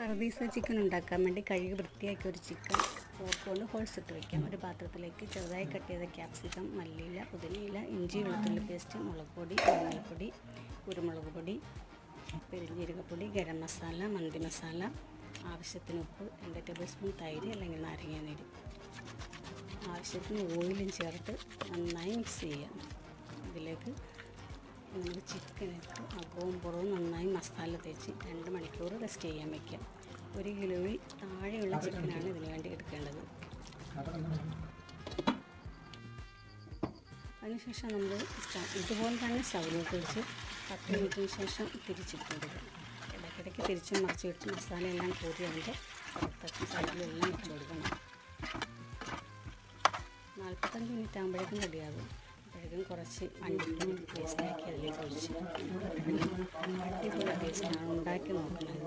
പറുദീസ chicken ഉണ്ടാക്കാൻ വേണ്ടി കഴുകി വൃത്തിയാക്കിയ ഒരു ചിക്കൻ ഫോർക്ക് കൊണ്ട് ഹോൾസ് ഇട്ട് വയ്ക്കാം. ഒരു പാത്രത്തിലേക്ക് ചെറുതായി കട്ട് ചെയ്ത ക്യാപ്സിക്കം, മല്ലിയില, പുതിനയില, ഇഞ്ചി വെളുത്തുള്ളി പേസ്റ്റ്, മുളക് പൊടി, മഞ്ഞൾപ്പൊടി, കുരുമുളക് പൊടി, പെരുംജീരകപ്പൊടി, ഗരം മസാല, മന്തി മസാല, ആവശ്യത്തിന് ഉപ്പ്, 2 ടേബിൾ സ്പൂൺ തൈര് അല്ലെങ്കിൽ നാരങ്ങാനീര്, ആവശ്യത്തിന് ഓയിലും ചേർത്ത് നന്നായി മിക്സ് ചെയ്യാം. ഇതിലേക്ക് നമ്മൾ ചിക്കനിട്ട് അകവും പുറവും നന്നായി മസാല തേച്ച് 2 മണിക്കൂർ റെസ്റ്റ് ചെയ്യാൻ വയ്ക്കാം. 1 കിലോയിൽ താഴെയുള്ള ചിക്കനാണ് ഇതിനു വേണ്ടി എടുക്കേണ്ടത്. അതിനുശേഷം നമ്മൾ ഇതുപോലെ തന്നെ സ്റ്റൗവിലോട്ട് വെച്ച് 10 മിനിറ്റിന് ശേഷം തിരിച്ചിട്ട് കൊടുക്കുക. ഇടയ്ക്കിടയ്ക്ക് തിരിച്ചും മറിച്ച് ഇട്ട് മസാലയെല്ലാം കൂടി അതിൻ്റെ പുറത്തൊക്കെ സൈഡിലെല്ലാം വെച്ച് കൊടുക്കണം. 45 മിനിറ്റ് ആകുമ്പോഴേക്കും റെഡിയാകും. അപ്പോഴേക്കും കുറച്ച് അണ്ടിപ്പും പേസ്റ്റാക്കി അതിലേക്ക് ഒഴിച്ച് അടിപൊളി ടേസ്റ്റാണ്. ഉണ്ടാക്കി നോക്കുന്നത്.